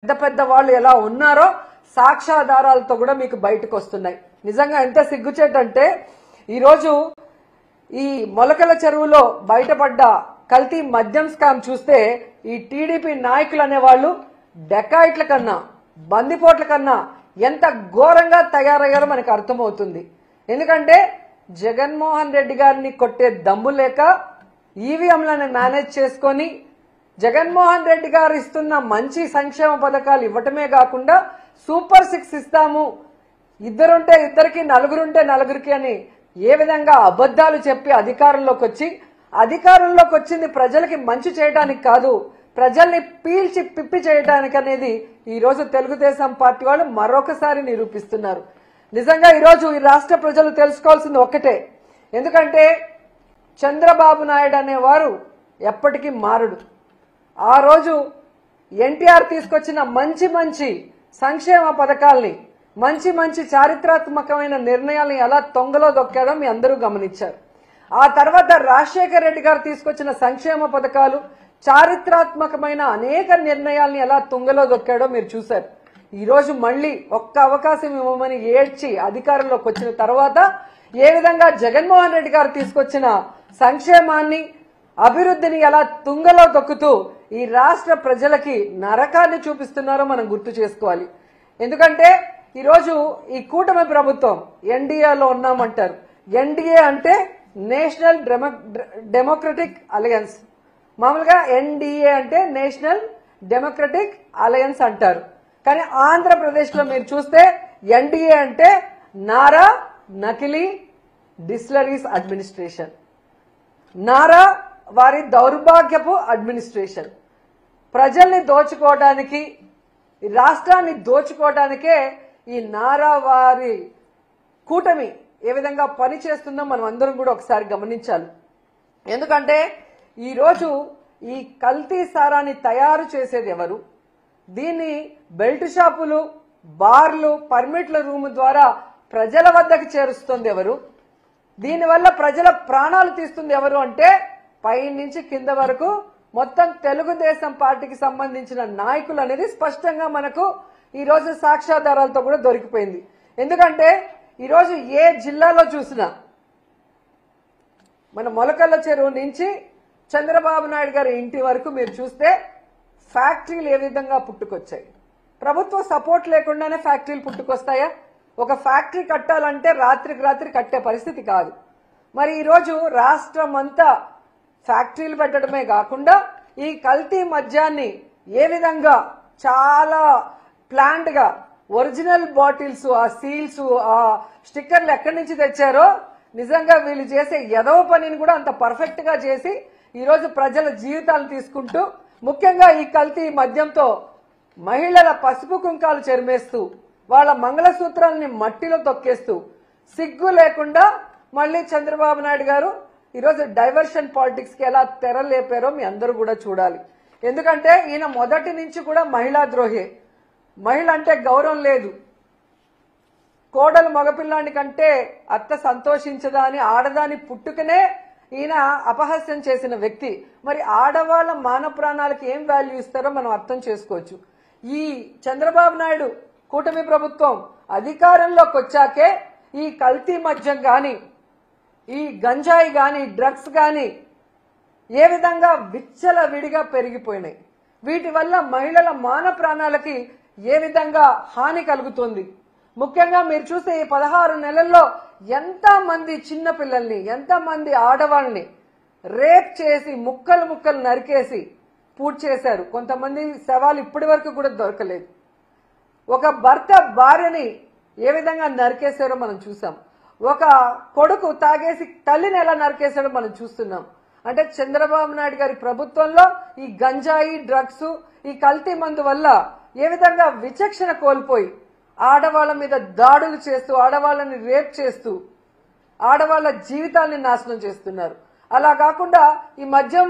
పెద్ద పెద్ద వాళ్ళు ఎలా ఉన్నారో సాక్ష్యాధారాలతో కూడా మీకు బయటకు వస్తున్నాయి. నిజంగా ఎంత సిగ్గుచేటంటే ఈరోజు ఈ మొలకల చెరువులో బయటపడ్డ కల్తీ మద్యం స్కామ్ చూస్తే ఈ టీడీపీ నాయకులు అనేవాళ్ళు డెకాయిట్ల కన్నా బందిపోట్ల కన్నా ఎంత ఘోరంగా తయారయ్యారో మనకు అర్థమవుతుంది. ఎందుకంటే జగన్మోహన్ రెడ్డి గారిని కొట్టే దమ్ము లేక ఈవీఎంలను మేనేజ్ చేసుకొని జగన్మోహన్ రెడ్డి గారు ఇస్తున్న మంచి సంక్షేమ పథకాలు ఇవ్వటమే కాకుండా సూపర్ 6 ఇస్తాము, ఇద్దరుంటే ఇద్దరికి నలుగురుంటే నలుగురికి అని ఏ విధంగా అబద్ధాలు చెప్పి అధికారంలోకి వచ్చింది ప్రజలకి మంచి చేయడానికి కాదు, ప్రజల్ని పీల్చి పిప్పి చేయడానికి అనేది ఈ రోజు తెలుగుదేశం పార్టీ వాళ్ళు మరొకసారి నిరూపిస్తున్నారు. నిజంగా ఈరోజు ఈ రాష్ట్ర ప్రజలు తెలుసుకోవాల్సింది ఒక్కటే, ఎందుకంటే చంద్రబాబు నాయుడు అనేవారు ఎప్పటికీ మారడు. ఆ రోజు ఎన్టీఆర్ తీసుకొచ్చిన మంచి మంచి సంక్షేమ పథకాల్ని మంచి చారిత్రాత్మకమైన నిర్ణయాలను ఎలా తొంగలో దొక్కాడో మీ అందరూ గమనించారు. ఆ తర్వాత రాజశేఖర్ రెడ్డి గారు తీసుకొచ్చిన సంక్షేమ పథకాలు చారిత్రాత్మకమైన అనేక నిర్ణయాల్ని ఎలా తుంగలో దొక్కాడో మీరు చూశారు. ఈ రోజు మళ్ళీ ఒక్క అవకాశం ఇవ్వమని ఏడ్చి అధికారంలోకి వచ్చిన తర్వాత ఏ విధంగా జగన్మోహన్ రెడ్డి గారు తీసుకొచ్చిన సంక్షేమాన్ని అభివృద్ధిని ఎలా తుంగలో తొక్కుతూ ఈ రాష్ట్ర ప్రజలకి నరకాన్ని చూపిస్తున్నారో మనం గుర్తు చేసుకోవాలి. ఎందుకంటే ఈరోజు ఈ కూటమి ప్రభుత్వం ఎన్డీఏలో ఉన్నామంటారు. ఎన్డీఏ అంటే నేషనల్ డెమోక్రటిక్ అలయన్స్. మామూలుగా ఎన్డీఏ అంటే నేషనల్ డెమోక్రటిక్ అలయన్స్ అంటారు. కానీ ఆంధ్రప్రదేశ్లో మీరు చూస్తే ఎన్డీఏ అంటే నారా నకిలీ డిస్టిలరీస్ అడ్మినిస్ట్రేషన్, నారా వారి దౌర్భాగ్యపు అడ్మినిస్ట్రేషన్. ప్రజల్ని దోచుకోవడానికి, రాష్ట్రాన్ని దోచుకోవడానికే ఈ నారా వారి కూటమి ఏ విధంగా పని చేస్తుందో మనం అందరం కూడా ఒకసారి గమనించాలి. ఎందుకంటే ఈరోజు ఈ కల్తీ సారాన్ని తయారు చేసేది ఎవరు, దీన్ని బెల్ట్ షాపులు, బార్లు, పర్మిట్ల రూమ్ ద్వారా ప్రజల వద్దకు చేరుస్తుంది ఎవరు, దీనివల్ల ప్రజల ప్రాణాలు తీస్తుంది ఎవరు అంటే పై నుంచి కింద వరకు మొత్తం తెలుగుదేశం పార్టీకి సంబంధించిన నాయకులు అనేది స్పష్టంగా మనకు ఈరోజు సాక్ష్యాధారాలతో కూడా దొరికిపోయింది. ఎందుకంటే ఈరోజు ఏ జిల్లాలో చూసినా మన మొలకల్ల చెరువు నుంచి చంద్రబాబు నాయుడు గారి ఇంటి వరకు మీరు చూస్తే ఫ్యాక్టరీలు ఏ విధంగా పుట్టుకొచ్చాయి. ప్రభుత్వ సపోర్ట్ లేకుండానే ఫ్యాక్టరీలు పుట్టుకొస్తాయా? ఒక ఫ్యాక్టరీ కట్టాలంటే రాత్రికి రాత్రి కట్టే పరిస్థితి కాదు. మరి ఈరోజు రాష్ట్రం అంతా ఫ్యాక్టరీలు పెట్టడమే కాకుండా ఈ కల్తీ మద్యాన్ని ఏ విధంగా చాలా ప్లాంట్ గా ఒరిజినల్ బాటిల్స్, ఆ సీల్స్, ఆ స్టిక్కర్లు ఎక్కడి నుంచి తెచ్చారో నిజంగా వీళ్ళు చేసే ఎదవ పనిని కూడా అంత పర్ఫెక్ట్ గా చేసి ఈరోజు ప్రజల జీవితాలు తీసుకుంటూ, ముఖ్యంగా ఈ కల్తీ మద్యంతో మహిళల పసుపు కుంకాలు చెరిమేస్తూ వాళ్ళ మంగళసూత్రాలని మట్టిలో తొక్కేస్తూ సిగ్గు లేకుండా మళ్ళీ చంద్రబాబు నాయుడు గారు ఈరోజు డైవర్షన్ పాలిటిక్స్ కి ఎలా తెరలేపారో మీ అందరూ కూడా చూడాలి. ఎందుకంటే ఈయన మొదటి నుంచి కూడా మహిళా ద్రోహే. మహిళ అంటే గౌరవం లేదు, కోడలు మగపిల్లాని కంటే అత్త సంతోషించదా అని ఆడదాని పుట్టుకనే ఈయన అపహాస్యం చేసిన వ్యక్తి. మరి ఆడవాళ్ళ మానవ ప్రాణాలకు ఏం వాల్యూ ఇస్తారో మనం అర్థం చేసుకోవచ్చు. ఈ చంద్రబాబు నాయుడు కూటమి ప్రభుత్వం అధికారంలోకి వచ్చాకే ఈ కల్తీ మద్యం గాని, ఈ గంజాయి గాని, డ్రగ్స్ గాని ఏ విధంగా విచ్చలవిడిగా పెరిగిపోయినాయి. వీటి వల్ల మహిళల మాన ప్రాణాలకి ఏ విధంగా హాని కలుగుతుంది. ముఖ్యంగా మీరు చూస్తే ఈ 16 నెలల్లో ఎంతమంది చిన్నపిల్లల్ని, ఎంతమంది ఆడవాళ్ళని రేప్ చేసి ముక్కలు ముక్కలు నరికేసి పూర్తి చేశారు. కొంతమంది శవాలు ఇప్పటి వరకు కూడా దొరకలేదు. ఒక భర్త భార్యని ఏ విధంగా నరికేశారో మనం చూసాం. ఒక కొడుకు తాగేసి తల్లిని ఎలా నరికేశాడో మనం చూస్తున్నాం. అంటే చంద్రబాబు నాయుడు గారి ప్రభుత్వంలో ఈ గంజాయి, డ్రగ్స్, ఈ కల్తీ మందు వల్ల ఏ విధంగా విచక్షణ కోల్పోయి ఆడవాళ్ల మీద దాడులు చేస్తూ, ఆడవాళ్ళని రేప్ చేస్తూ ఆడవాళ్ల జీవితాన్ని నాశనం చేస్తున్నారు. అలా కాకుండా ఈ మద్యం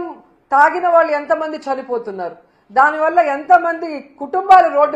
తాగిన వాళ్ళు ఎంతమంది చనిపోతున్నారు, దానివల్ల ఎంతమంది కుటుంబాలు రోడ్డు